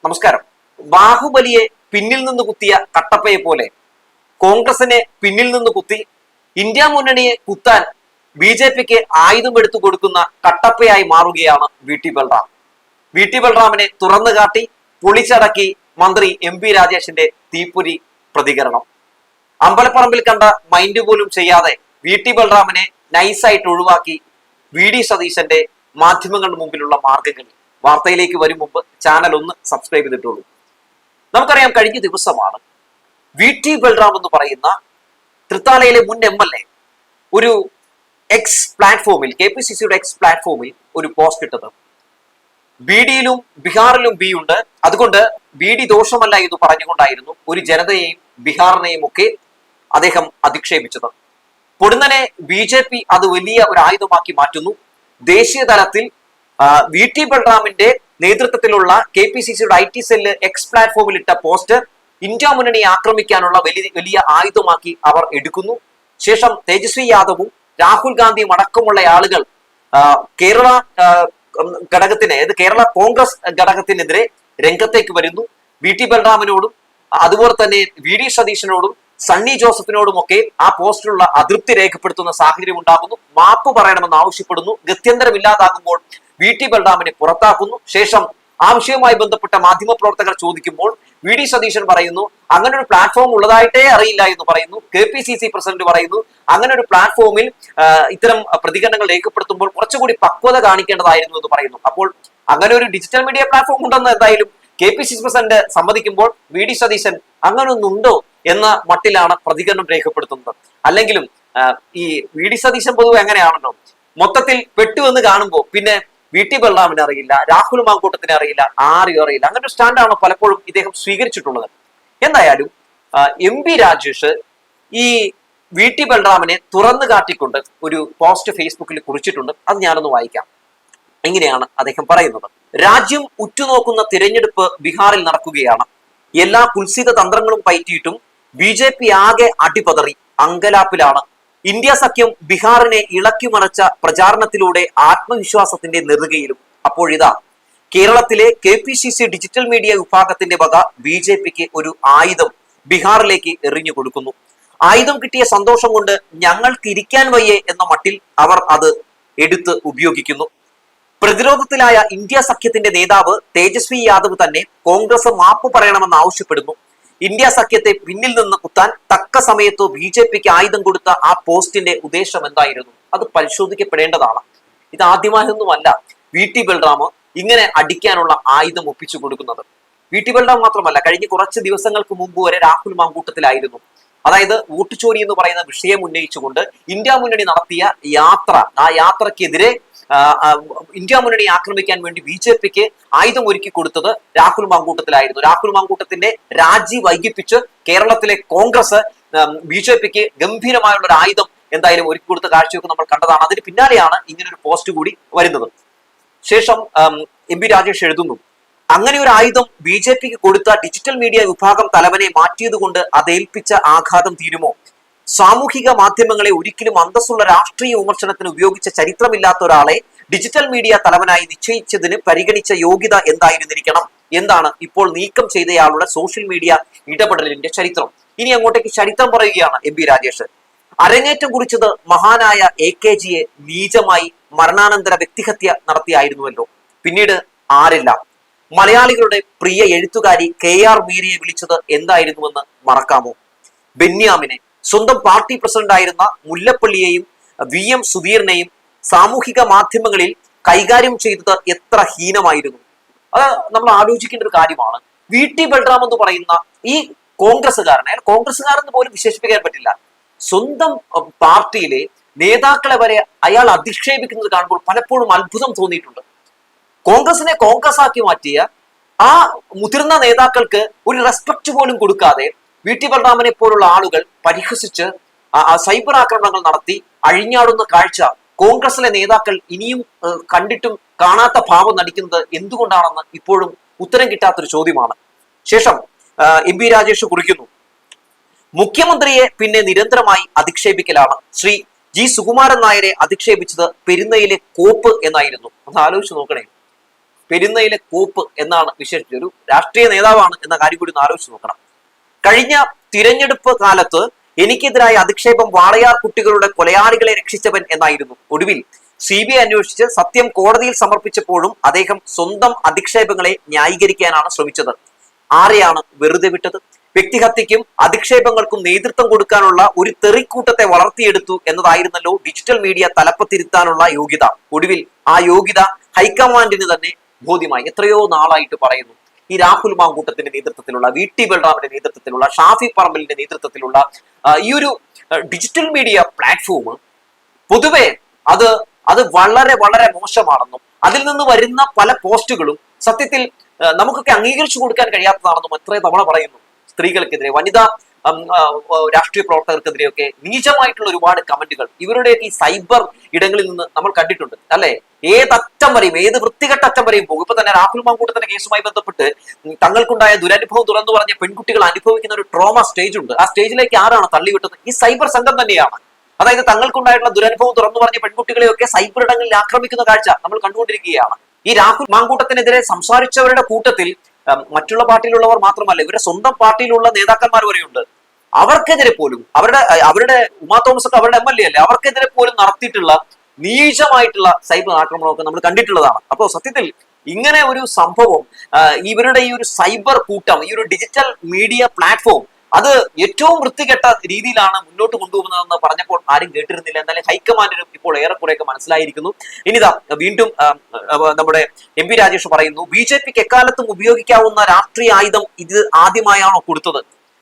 നമസ്കാരം. ബാഹുബലിയെ പിന്നിൽ നിന്ന് കുത്തിയ കട്ടപ്പയെ പോലെ കോൺഗ്രസിനെ പിന്നിൽ നിന്ന് കുത്തി ഇന്ത്യ മുന്നണിയെ കുത്താൻ ബി.ജെ.പിക്ക് ആയുധമെടുത്തു കൊടുക്കുന്ന കട്ടപ്പയായി മാറുകയാണ് വി.ടി. ബൽറാം. വി.ടി. ബൽറാമിനെ തുറന്നു കാട്ടി പൊളിച്ചടക്കി മന്ത്രി എം.പി. രാജേഷിന്റെ തീപ്പൊരി പ്രതികരണം. അമ്പലപ്പറമ്പിൽ കണ്ട മൈൻഡ് പോലും ചെയ്യാതെ വി.ടി. ബൽറാമിനെ നൈസായിട്ട് ഒഴിവാക്കി വി.ഡി. സതീശന്റെ മാധ്യമങ്ങളുടെ മുമ്പിലുള്ള മാർഗങ്ങൾ. വാർത്തയിലേക്ക് വരും മുമ്പ് ചാനൽ ഒന്ന് സബ്സ്ക്രൈബ് ചെയ്തിട്ടുള്ളൂ. നമുക്കറിയാം, കഴിഞ്ഞ ദിവസമാണ് വി.ടി. ബൽറാം എന്ന് പറയുന്ന തൃത്താലയിലെ മുൻ എം.എൽ.എ ഒരു എക്സ് പ്ലാറ്റ്ഫോമിൽ, KPCCയുടെ എക്സ് പ്ലാറ്റ്ഫോമിൽ ഒരു പോസ്റ്റ് ഇട്ടത്. ബി.ഡിയിലും ബീഹാറിലും ബി ഉണ്ട്, അതുകൊണ്ട് ബി.ഡി ദോഷമല്ല എന്ന് പറഞ്ഞുകൊണ്ടായിരുന്നു ഒരു ജനതയെയും ബീഹാറിനെയും ഒക്കെ അദ്ദേഹം അധിക്ഷേപിച്ചത്. പൊടുന്നനെ ബി.ജെ.പി അത് വലിയ ഒരു ആയുധമാക്കി മാറ്റുന്നു. ദേശീയ തലത്തിൽ വി.ടി. ബൽറാമിന്റെ നേതൃത്വത്തിലുള്ള KPCCയുടെ IT സെല്ല് എക്സ് പ്ലാറ്റ്ഫോമിൽ ഇട്ട പോസ്റ്റ് ഇന്ത്യ മുന്നണിയെ ആക്രമിക്കാനുള്ള വലിയ ആയുധമാക്കി അവർ എടുക്കുന്നു. ശേഷം തേജസ്വി യാദവും രാഹുൽ ഗാന്ധിയും അടക്കമുള്ള ആളുകൾ കേരള ഘടകത്തിന്, കേരള കോൺഗ്രസ് ഘടകത്തിനെതിരെ രംഗത്തേക്ക് വരുന്നു. വി.ടി. ബൽറാമിനോടും അതുപോലെ തന്നെ വി.ഡി. സതീശനോടും സണ്ണി ജോസഫിനോടുമൊക്കെ ആ പോസ്റ്റിലുള്ള അതൃപ്തി രേഖപ്പെടുത്തുന്ന സാഹചര്യം ഉണ്ടാകുന്നു. മാപ്പ് പറയണമെന്ന് ആവശ്യപ്പെടുന്നു. ഗത്യന്തരമില്ലാതാകുമ്പോൾ വി.ടി. ബൽറാമിനെ പുറത്താക്കുന്നു. ശേഷം ആ വിഷയവുമായി ബന്ധപ്പെട്ട മാധ്യമപ്രവർത്തകർ ചോദിക്കുമ്പോൾ വി.ഡി. സതീശൻ പറയുന്നു അങ്ങനെ ഒരു പ്ലാറ്റ്ഫോം ഉള്ളതായിട്ടേ അറിയില്ല എന്ന് പറയുന്നു. KPCC പ്രസിഡന്റ് പറയുന്നു അങ്ങനെ ഒരു പ്ലാറ്റ്ഫോമിൽ ഇത്തരം പ്രതികരണങ്ങൾ രേഖപ്പെടുത്തുമ്പോൾ കുറച്ചുകൂടി പക്വത കാണിക്കേണ്ടതായിരുന്നു എന്ന് പറയുന്നു. അപ്പോൾ അങ്ങനെ ഒരു ഡിജിറ്റൽ മീഡിയ പ്ലാറ്റ്ഫോം ഉണ്ടെന്ന് എന്തായാലും KPCC പ്രസിഡന്റ് സമ്മതിക്കുമ്പോൾ വി.ഡി. സതീശൻ അങ്ങനൊന്നുണ്ടോ എന്ന മട്ടിലാണ് പ്രതികരണം രേഖപ്പെടുത്തുന്നത്. അല്ലെങ്കിലും ഈ വി.ഡി. സതീശൻ പൊതുവെ എങ്ങനെയാണല്ലോ, മൊത്തത്തിൽ പെട്ടുവെന്ന് കാണുമ്പോൾ പിന്നെ വി.ടി. ബൽറാമിനെ അറിയില്ല, രാഹുൽ മാങ്കൂട്ടത്തിനെ അറിയില്ല, ആരെയും അറിയില്ല. അങ്ങനെ ഒരു സ്റ്റാൻഡാണ് പലപ്പോഴും ഇദ്ദേഹം സ്വീകരിച്ചിട്ടുള്ളത്. എന്തായാലും എം.പി. രാജേഷ് ഈ വി.ടി. ബൽറാമിനെ തുറന്നു കാട്ടിക്കൊണ്ട് ഒരു പോസ്റ്റ് ഫേസ്ബുക്കിൽ കുറിച്ചിട്ടുണ്ട്. അത് ഞാനൊന്ന് വായിക്കാം. എങ്ങനെയാണ് അദ്ദേഹം പറയുന്നത്: രാജ്യം ഉറ്റുനോക്കുന്ന തിരഞ്ഞെടുപ്പ് ബീഹാറിൽ നടക്കുകയാണ്. എല്ലാ കുൽസിത തന്ത്രങ്ങളും പയറ്റിയിട്ടും ബി.ജെ.പി ആകെ അടിപതറി അങ്കലാപ്പിലാണ്. ഇന്ത്യ സഖ്യം ബീഹാറിനെ ഇളക്കിമറിച്ച പ്രചാരണത്തിലൂടെ ആത്മവിശ്വാസത്തിന്റെ നെറുകയിലും. അപ്പോഴിതാ കേരളത്തിലെ KPCC ഡിജിറ്റൽ മീഡിയ വിഭാഗത്തിന്റെ വക ബി.ജെ.പിക്ക് ഒരു ആയുധം ബീഹാറിലേക്ക് എറിഞ്ഞു കൊടുക്കുന്നു. ആയുധം കിട്ടിയ സന്തോഷം കൊണ്ട് ഞങ്ങൾക്ക് ഇരിക്കാൻ വയ്യേ എന്ന മട്ടിൽ അവർ അത് എടുത്ത് ഉപയോഗിക്കുന്നു. പ്രതിരോധത്തിലായ ഇന്ത്യ സഖ്യത്തിന്റെ നേതാവ് തേജസ്വി യാദവ് തന്നെ കോൺഗ്രസ് മാപ്പ് പറയണമെന്ന് ആവശ്യപ്പെടുന്നു. ഇന്ത്യ സഖ്യത്തെ പിന്നിൽ നിന്ന് കുത്താൻ തക്ക സമയത്ത് ബി.ജെ.പിക്ക് ആയുധം കൊടുത്ത ആ പോസ്റ്റിന്റെ ഉദ്ദേശം എന്തായിരുന്നു? അത് പരിശോധിക്കപ്പെടേണ്ടതാണ്. ഇത് ആദ്യമായൊന്നുമല്ല വി.ടി. ബൽറാം ഇങ്ങനെ അടിക്കാനുള്ള ആയുധം ഒപ്പിച്ചു കൊടുക്കുന്നത്. വി.ടി. ബൽറാം മാത്രമല്ല, കഴിഞ്ഞ കുറച്ച് ദിവസങ്ങൾക്ക് മുമ്പ് വരെ രാഹുൽ മാങ്കൂട്ടത്തിലായിരുന്നു. അതായത് വോട്ട് ചോരി എന്ന് പറയുന്ന വിഷയം ഉന്നയിച്ചുകൊണ്ട് ഇന്ത്യ മുന്നണി നടത്തിയ യാത്ര, ആ യാത്രക്കെതിരെ ഇന്ത്യ മുന്നണിയെ ആക്രമിക്കാൻ വേണ്ടി ബി.ജെ.പിക്ക് ആയുധം ഒരുക്കി കൊടുത്തത് രാഹുൽ മാങ്കൂട്ടത്തിലായിരുന്നു. രാഹുൽ മാങ്കൂട്ടത്തിന്റെ രാജി വൈകിപ്പിച്ച് കേരളത്തിലെ കോൺഗ്രസ് ബി.ജെ.പിക്ക് ഗംഭീരമായുള്ള ഒരു ആയുധം എന്തായാലും ഒരുക്കി കൊടുത്ത കാഴ്ചയൊക്കെ നമ്മൾ കണ്ടതാണ്. അതിന് പിന്നാലെയാണ് ഇങ്ങനൊരു പോസ്റ്റ് കൂടി വരുന്നത്. ശേഷം എം.പി. രാജേഷ് എഴുതുന്നു: അങ്ങനെ ഒരു ആയുധം ബി.ജെ.പിക്ക് കൊടുത്ത ഡിജിറ്റൽ മീഡിയ വിഭാഗം തലവനെ മാറ്റിയത് കൊണ്ട് അതേൽപ്പിച്ച ആഘാതം തീരുമോ? സാമൂഹിക മാധ്യമങ്ങളെ ഒരിക്കലും അന്തസ്സുള്ള രാഷ്ട്രീയ വിമർശനത്തിന് ഉപയോഗിച്ച ചരിത്രമില്ലാത്ത ഒരാളെ ഡിജിറ്റൽ മീഡിയ തലവനായി നിശ്ചയിച്ചതിന് പരിഗണിച്ച യോഗ്യത എന്തായിരുന്നിരിക്കണം? എന്താണ് ഇപ്പോൾ നീക്കം ചെയ്തയാളുടെ സോഷ്യൽ മീഡിയ ഇടപെടലിന്റെ ചരിത്രം? ഇനി അങ്ങോട്ടേക്ക് ചരിത്രം പറയുകയാണ് എം.പി. രാജേഷ്. അരങ്ങേറ്റം കുറിച്ചത് മഹാനായ AKGയെ നീചമായി മരണാനന്തര വ്യക്തിഹത്യ നടത്തിയായിരുന്നുവല്ലോ. പിന്നീട് ആരില്ല. മലയാളികളുടെ പ്രിയ എഴുത്തുകാരി KR മീരയെ വിളിച്ചത് എന്തായിരുന്നുവെന്ന് മറക്കാമോ? ബെന്യാമിനെ, സ്വന്തം പാർട്ടി പ്രസിഡന്റായിരുന്ന മുല്ലപ്പള്ളിയെയും VM സുധീറിനെയും സാമൂഹിക മാധ്യമങ്ങളിൽ കൈകാര്യം ചെയ്തത് എത്ര ഹീനമായിരുന്നു. അത് നമ്മൾ ആലോചിക്കേണ്ട ഒരു കാര്യമാണ്. വി.ടി. ബൽറാം എന്ന് പറയുന്ന ഈ കോൺഗ്രസ്സുകാരനെ, കോൺഗ്രസ്സുകാരെന്ന് പോലും വിശേഷിപ്പിക്കാൻ പറ്റില്ല, സ്വന്തം പാർട്ടിയിലെ നേതാക്കളെ വരെ അയാൾ അധിക്ഷേപിക്കുന്നത് കാണുമ്പോൾ പലപ്പോഴും അത്ഭുതം തോന്നിയിട്ടുണ്ട്. കോൺഗ്രസിനെ കോൺഗ്രസ് ആക്കി മാറ്റിയ ആ മുതിർന്ന നേതാക്കൾക്ക് ഒരു റെസ്പെക്ട് പോലും കൊടുക്കാതെ വി.ടി. ബൽറാമിനെ പോലുള്ള ആളുകൾ പരിഹസിച്ച് സൈബർ ആക്രമണങ്ങൾ നടത്തി അഴിഞ്ഞാടുന്ന കാഴ്ച കോൺഗ്രസിലെ നേതാക്കൾ ഇനിയും കണ്ടിട്ടും കാണാത്ത ഭാവം നടിക്കുന്നത് എന്തുകൊണ്ടാണെന്ന് ഇപ്പോഴും ഉത്തരം കിട്ടാത്തൊരു ചോദ്യമാണ്. ശേഷം എം.പി. രാജേഷ് കുറിക്കുന്നു: മുഖ്യമന്ത്രിയെ പിന്നെ നിരന്തരമായി അധിക്ഷേപിക്കലാണ്. ശ്രീ G. സുകുമാരൻ നായരെ അധിക്ഷേപിച്ചത് പെരുന്നയിലെ കോപ്പ് എന്നായിരുന്നു. ഒന്ന് ആലോചിച്ച് നോക്കണേ. പെരുന്നയിലെ കോപ്പ് എന്നാണ് വിശേഷിച്ചത്. ഒരു രാഷ്ട്രീയ നേതാവാണ് എന്ന കാര്യം കൂടി ഒന്ന് ആലോചിച്ച് നോക്കണം. കഴിഞ്ഞ തിരഞ്ഞെടുപ്പ് കാലത്ത് എനിക്കെതിരായ അധിക്ഷേപം വാളയാർ കുട്ടികളുടെ കൊലയാളികളെ രക്ഷിച്ചവൻ എന്നായിരുന്നു. ഒടുവിൽ CBI അന്വേഷിച്ച് സത്യം കോടതിയിൽ സമർപ്പിച്ചപ്പോഴും അദ്ദേഹം സ്വന്തം അധിക്ഷേപങ്ങളെ ന്യായീകരിക്കാനാണ് ശ്രമിച്ചത്. ആരെയാണ് വെറുതെ വിട്ടത്? വ്യക്തിഹത്യക്കും അധിക്ഷേപങ്ങൾക്കും നേതൃത്വം കൊടുക്കാനുള്ള ഒരു തെറിക്കൂട്ടത്തെ വളർത്തിയെടുത്തു എന്നതായിരുന്നല്ലോ ഡിജിറ്റൽ മീഡിയ തലപ്പത്തിരുത്താനുള്ള യോഗ്യത. ഒടുവിൽ ആ യോഗ്യത ഹൈക്കമാൻഡിന് തന്നെ ബോധ്യമായി. എത്രയോ നാളായിട്ട് പറയുന്നു, ഈ രാഹുൽ മാങ്കൂട്ടത്തിന്റെ നേതൃത്വത്തിലുള്ള, VT ബൽറാമിന്റെ നേതൃത്വത്തിലുള്ള, ഷാഫി പറമ്പലിന്റെ നേതൃത്വത്തിലുള്ള ഈ ഒരു ഡിജിറ്റൽ മീഡിയ പ്ലാറ്റ്ഫോം പൊതുവെ അത് വളരെ വളരെ മോശമാണെന്നും അതിൽ നിന്ന് വരുന്ന പല പോസ്റ്റുകളും സത്യത്തിൽ നമുക്കൊക്കെ അംഗീകരിച്ചു കൊടുക്കാൻ കഴിയാത്തതാണെന്നും എത്രയും തവണ പറയുന്നു. സ്ത്രീകൾക്കെതിരെ, വനിതാ രാഷ്ട്രീയ പ്രവർത്തകർക്കെതിരെയൊക്കെ നീചമായിട്ടുള്ള ഒരുപാട് കമന്റുകൾ ഇവരുടെയൊക്കെ ഈ സൈബർ ഇടങ്ങളിൽ നിന്ന് നമ്മൾ കണ്ടിട്ടുണ്ട് അല്ലെ. ഏതറ്റം വരെയും, ഏത് വൃത്തികെട്ട അറ്റം വരെയും പോകും. ഇപ്പൊ തന്നെ രാഹുൽ മാങ്കൂട്ടത്തിന്റെ കേസുമായി ബന്ധപ്പെട്ട് തങ്ങൾക്കുണ്ടായ ദുരനുഭവം തുറന്നു പറഞ്ഞ പെൺകുട്ടികൾ അനുഭവിക്കുന്ന ഒരു ട്രോമ സ്റ്റേജ് ഉണ്ട്. ആ സ്റ്റേജിലേക്ക് ആരാണ് തള്ളിവിട്ടത്? ഈ സൈബർ സംഘം തന്നെയാണ്. അതായത് തങ്ങൾക്കുണ്ടായിട്ടുള്ള ദുരനുഭവം തുറന്നു പറഞ്ഞ പെൺകുട്ടികളെയൊക്കെ സൈബർ ഇടങ്ങളിൽ ആക്രമിക്കുന്ന കാഴ്ച നമ്മൾ കണ്ടുകൊണ്ടിരിക്കുകയാണ്. ഈ രാഹുൽ മാങ്കൂട്ടത്തിനെതിരെ സംസാരിച്ചവരുടെ കൂട്ടത്തിൽ മറ്റുള്ള പാർട്ടിയിലുള്ളവർ മാത്രമല്ല, ഇവരുടെ സ്വന്തം പാർട്ടിയിലുള്ള നേതാക്കന്മാർ വരെയുണ്ട്. അവർക്കെതിരെ പോലും അവരുടെ ഉമാ തോമസ് ഒക്കെ അവരുടെ MLA അല്ലേ, അവർക്കെതിരെ പോലും നടത്തിയിട്ടുള്ള നീചമായിട്ടുള്ള സൈബർ ആക്രമണമൊക്കെ നമ്മൾ കണ്ടിട്ടുള്ളതാണ്. അപ്പോൾ സത്യത്തിൽ ഇങ്ങനെ ഒരു സംഭവം, ഇവരുടെ ഈ ഒരു സൈബർ കൂട്ടം, ഈ ഒരു ഡിജിറ്റൽ മീഡിയ പ്ലാറ്റ്ഫോം അത് ഏറ്റവും വൃത്തികെട്ട രീതിയിലാണ് മുന്നോട്ട് കൊണ്ടുപോകുന്നതെന്ന് പറഞ്ഞപ്പോൾ ആരും കേട്ടിരുന്നില്ല. എന്നാലും ഹൈക്കമാൻഡിനും ഇപ്പോൾ ഏറെക്കുറെയൊക്കെ മനസ്സിലായിരിക്കുന്നു. ഇനിതാ വീണ്ടും നമ്മുടെ MP രാജേഷ് പറയുന്നു, BJPക്ക് എക്കാലത്തും ഉപയോഗിക്കാവുന്ന രാഷ്ട്രീയ ആയുധം ഇത് ആദ്യമായാണോ കൊടുത്തത്?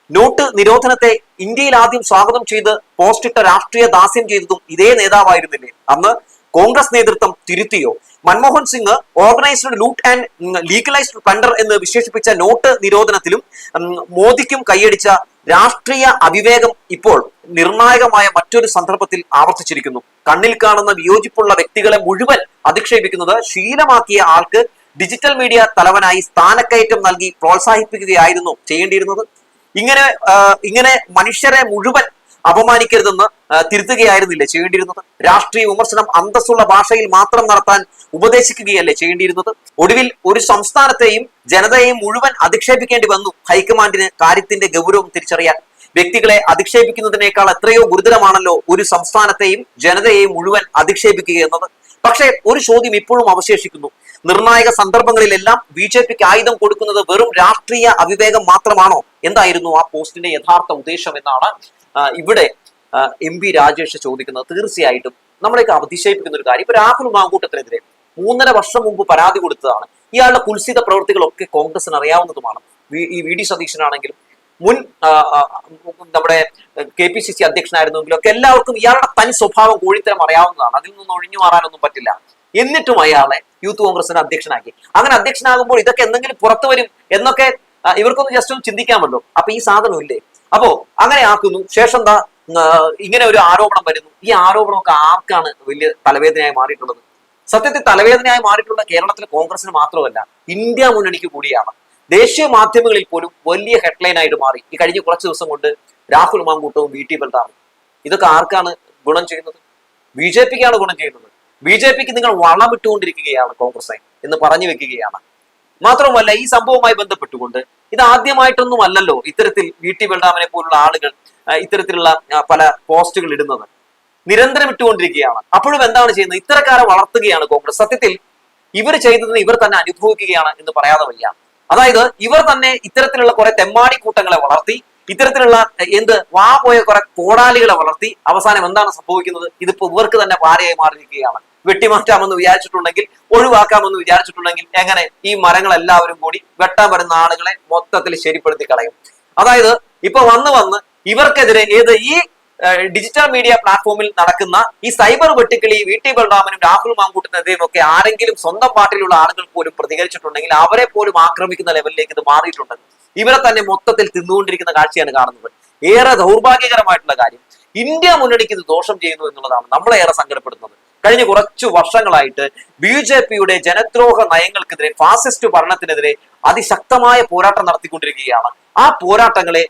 നോട്ട് നിരോധനത്തെ ഇന്ത്യയിൽ ആദ്യം സ്വാഗതം ചെയ്ത് പോസ്റ്റിട്ട രാഷ്ട്രീയ ദാസ്യം ചെയ്തതും ഇതേ നേതാവായിരുന്നില്ലേ? അന്ന് കോൺഗ്രസ് നേതൃത്വം തിരുത്തിയോ? Manmohan Singh organised loot and legalised plunder എന്ന് വിശേഷിപ്പിച്ച നോട്ട് നിരോധനത്തിലും മോദിക്കും കൈയടിച്ച രാഷ്ട്രീയ അവിവേകം ഇപ്പോൾ നിർണായകമായ മറ്റൊരു സന്ദർഭത്തിൽ ആവർത്തിച്ചിരിക്കുന്നു. കണ്ണിൽ കാണുന്ന വിയോജിപ്പുള്ള വ്യക്തികളെ മുഴുവൻ അധിക്ഷേപിക്കുന്നത് ശീലമാക്കിയ ആൾക്ക് ഡിജിറ്റൽ മീഡിയ തലവനായി സ്ഥാനക്കയറ്റം നൽകി പ്രോത്സാഹിപ്പിക്കുകയായിരുന്നു ചെയ്യേണ്ടിയിരുന്നത്. ഇങ്ങനെ മനുഷ്യരെ മുഴുവൻ അപമാനിക്കരുതെന്ന് തിരുത്തുകയായിരുന്നില്ലേ ചെയ്യേണ്ടിയിരുന്നത്? രാഷ്ട്രീയ വിമർശനം അന്തസ്സുള്ള ഭാഷയിൽ മാത്രം നടത്താൻ ഉപദേശിക്കുകയല്ലേ ചെയ്യേണ്ടിയിരുന്നത്? ഒടുവിൽ ഒരു സംസ്ഥാനത്തെയും ജനതയെയും മുഴുവൻ അധിക്ഷേപിക്കേണ്ടി വന്നു ഹൈക്കമാൻഡിന് കാര്യത്തിന്റെ ഗൗരവം തിരിച്ചറിയാൻ. വ്യക്തികളെ അധിക്ഷേപിക്കുന്നതിനേക്കാൾ എത്രയോ ഗുരുതരമാണല്ലോ ഒരു സംസ്ഥാനത്തെയും ജനതയെയും മുഴുവൻ അധിക്ഷേപിക്കുക എന്നത്. പക്ഷേ ഒരു ചോദ്യം ഇപ്പോഴും അവശേഷിക്കുന്നു. നിർണായക സന്ദർഭങ്ങളിലെല്ലാം BJPക്ക് ആയുധം കൊടുക്കുന്നത് വെറും രാഷ്ട്രീയ അവിവേകം മാത്രമാണോ? എന്തായിരുന്നു ആ പോസ്റ്റിന്റെ യഥാർത്ഥ ഉദ്ദേശം എന്നാണ് ഇവിടെ MP രാജേഷ് ചോദിക്കുന്നത്. തീർച്ചയായിട്ടും നമ്മളെയൊക്കെ അതിശയിപ്പിക്കുന്ന ഒരു കാര്യം, ഇപ്പൊ രാഹുൽ മാങ്കൂട്ടത്തിനെതിരെ 3.5 വർഷം മുമ്പ് പരാതി കൊടുത്തതാണ്. ഇയാളുടെ കുൽസിത പ്രവൃത്തികളൊക്കെ കോൺഗ്രസിന് അറിയാവുന്നതുമാണ്. ഈ VD സതീശനാണെങ്കിലും മുൻ നമ്മുടെ KPCC അധ്യക്ഷനായിരുന്നെങ്കിലും ഒക്കെ എല്ലാവർക്കും ഇയാളുടെ തനി സ്വഭാവം കോഴിത്തരം അറിയാവുന്നതാണ്. അതിൽ നിന്ന് ഒഴിഞ്ഞു മാറാനൊന്നും പറ്റില്ല. എന്നിട്ടും അയാളെ യൂത്ത് കോൺഗ്രസിന് അധ്യക്ഷനാക്കി. അങ്ങനെ അധ്യക്ഷനാകുമ്പോൾ ഇതൊക്കെ എന്തെങ്കിലും പുറത്തു വരും എന്നൊക്കെ ഇവർക്കൊന്ന് ജസ്റ്റ് ഒന്ന് ചിന്തിക്കാമല്ലോ. അപ്പൊ ഈ സാധനം ഇല്ലേ? അപ്പോ അങ്ങനെ ആക്കുന്നു. ശേഷം എന്താ ഇങ്ങനെ ഒരു ആരോപണം വരുന്നു. ഈ ആരോപണമൊക്കെ ആർക്കാണ് വലിയ തലവേദനയായി മാറിയിട്ടുള്ളത്? സത്യത്തിൽ തലവേദനയായി മാറിയിട്ടുള്ള കേരളത്തിലെ കോൺഗ്രസിന് മാത്രമല്ല, ഇന്ത്യ മുന്നണിക്ക് കൂടിയാണ്. ദേശീയ മാധ്യമങ്ങളിൽ പോലും വലിയ ഹെഡ്ലൈൻ ആയിട്ട് മാറി ഈ കഴിഞ്ഞ കുറച്ച് ദിവസം കൊണ്ട് രാഹുൽ മാങ്കൂട്ടവും VT ബൽറാമും. ഇതൊക്കെ ആർക്കാണ് ഗുണം ചെയ്യുന്നത്? BJPക്കാണ് ഗുണം ചെയ്യുന്നത്. BJPക്ക് നിങ്ങൾ വളമിട്ടുകൊണ്ടിരിക്കുകയാണ് കോൺഗ്രസ് എന്ന് പറഞ്ഞു വെക്കുകയാണ്. മാത്രമല്ല ഈ സംഭവവുമായി ബന്ധപ്പെട്ടുകൊണ്ട് ഇത് ആദ്യമായിട്ടൊന്നും അല്ലല്ലോ ഇത്തരത്തിൽ VT ബൽറാമിനെ പോലുള്ള ആളുകൾ ഇത്തരത്തിലുള്ള പല പോസ്റ്റുകൾ ഇടുന്നത്. നിരന്തരം ഇട്ടുകൊണ്ടിരിക്കുകയാണ്. അപ്പോഴും എന്താണ് ചെയ്യുന്നത്? ഇത്തരക്കാരെ വളർത്തുകയാണ് കോൺഗ്രസ്. സത്യത്തിൽ ഇവർ ചെയ്തതിന് ഇവർ തന്നെ അനുഭവിക്കുകയാണ് എന്ന് പറയാതെ വയ്യ. അതായത് ഇവർ തന്നെ ഇത്തരത്തിലുള്ള കുറെ തെമ്മാടി കൂട്ടങ്ങളെ വളർത്തി, ഇത്തരത്തിലുള്ള വാ പോയ കുറെ കോടാലികളെ വളർത്തി അവസാനം എന്താണ് സംഭവിക്കുന്നത്? ഇതിപ്പോ ഇവർക്ക് തന്നെ പാരയായി മാറിയിരിക്കുകയാണ്. വെട്ടിമാറ്റാമെന്ന് വിചാരിച്ചിട്ടുണ്ടെങ്കിൽ, ഒഴിവാക്കാമെന്ന് വിചാരിച്ചിട്ടുണ്ടെങ്കിൽ എങ്ങനെ ഈ മരങ്ങളെല്ലാവരും കൂടി വെട്ടാൻ വരുന്ന ആളുകളെ മൊത്തത്തിൽ ശരിപ്പെടുത്തി കളയും. അതായത് ഇപ്പൊ വന്ന് ഇവർക്കെതിരെ ഈ ഡിജിറ്റൽ മീഡിയ പ്ലാറ്റ്ഫോമിൽ നടക്കുന്ന ഈ സൈബർ വെട്ടിക്കളി VT ബൽറാമിനും രാഹുൽ മാങ്കൂട്ടത്തിനെതിരെയും ഒക്കെ ആരെങ്കിലും സ്വന്തം പാർട്ടിയിലുള്ള ആളുകൾ പോലും പ്രതികരിച്ചിട്ടുണ്ടെങ്കിൽ അവരെ പോലും ആക്രമിക്കുന്ന ലെവലിലേക്ക് ഇത് മാറിയിട്ടുണ്ട്. ഇവരെ തന്നെ മൊത്തത്തിൽ തിന്നുകൊണ്ടിരിക്കുന്ന കാഴ്ചയാണ് കാണുന്നത്. ഏറെ ദൗർഭാഗ്യകരമായിട്ടുള്ള കാര്യം, ഇന്ത്യ മുന്നണിക്ക് ഇത് ദോഷം ചെയ്യുന്നു എന്നുള്ളതാണ് നമ്മളെ ഏറെ സങ്കടപ്പെടുന്നത്. കഴിഞ്ഞ കുറച്ചു വർഷങ്ങളായിട്ട് BJPയുടെ ജനദ്രോഹ നയങ്ങൾക്കെതിരെ, ഫാസിസ്റ്റ് ഭരണത്തിനെതിരെ അതിശക്തമായ പോരാട്ടം നടത്തിക്കൊണ്ടിരിക്കുകയാണ്. ആ പോരാട്ടങ്ങളെ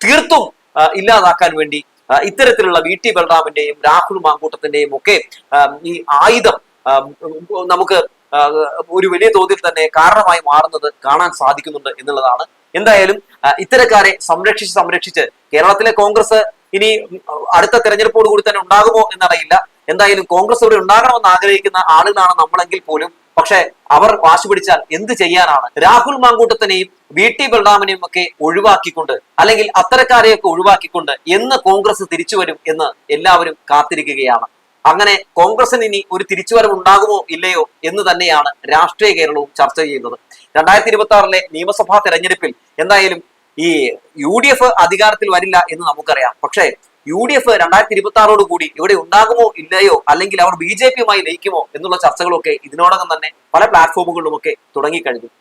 തീർത്തും ഇല്ലാതാക്കാൻ വേണ്ടി ഇത്തരത്തിലുള്ള VT ബൽറാമിന്റെയും രാഹുൽ മാങ്കൂട്ടത്തിന്റെയും ഒക്കെ ഈ ആയുധം നമുക്ക് ഒരു വലിയ തോതിൽ തന്നെ കാരണമായി മാറുന്നത് കാണാൻ സാധിക്കുന്നുണ്ട് എന്നുള്ളതാണ്. എന്തായാലും ഇത്തരക്കാരെ സംരക്ഷിച്ച് കേരളത്തിലെ കോൺഗ്രസ് ഇനി അടുത്ത തെരഞ്ഞെടുപ്പോട് കൂടി തന്നെ ഉണ്ടാകുമോ എന്നറിയില്ല. എന്തായാലും കോൺഗ്രസ് ഇവിടെ ഉണ്ടാകണമെന്ന് ആഗ്രഹിക്കുന്ന ആളുകളാണ് നമ്മളെങ്കിൽ പോലും പക്ഷെ അവർ വാശി പിടിച്ചാൽ എന്ത് ചെയ്യാനാണ്? രാഹുൽ മാങ്കൂട്ടത്തിനെയും VT ബലറാമിനെയും ഒക്കെ ഒഴിവാക്കിക്കൊണ്ട് അല്ലെങ്കിൽ അത്തരക്കാരെയൊക്കെ ഒഴിവാക്കിക്കൊണ്ട് എന്ന് കോൺഗ്രസ് തിരിച്ചു വരും എന്ന് എല്ലാവരും കാത്തിരിക്കുകയാണ്. അങ്ങനെ കോൺഗ്രസിന് ഇനി ഒരു തിരിച്ചുവരവ് ഉണ്ടാകുമോ ഇല്ലയോ എന്ന് തന്നെയാണ് രാഷ്ട്രീയ കേരളവും ചർച്ച ചെയ്യുന്നത്. 2026 നിയമസഭാ തെരഞ്ഞെടുപ്പിൽ എന്തായാലും ഈ UDF അധികാരത്തിൽ വരില്ല എന്ന് നമുക്കറിയാം. പക്ഷേ UDF 2026 കൂടി ഇവിടെ ഉണ്ടാകുമോ ഇല്ലയോ, അല്ലെങ്കിൽ അവർ BJP യുമായി ലയിക്കുമോ എന്നുള്ള ചർച്ചകളൊക്കെ ഇതിനോടകം തന്നെ പല പ്ലാറ്റ്ഫോമുകളിലുമൊക്കെ തുടങ്ങിക്കഴിഞ്ഞു.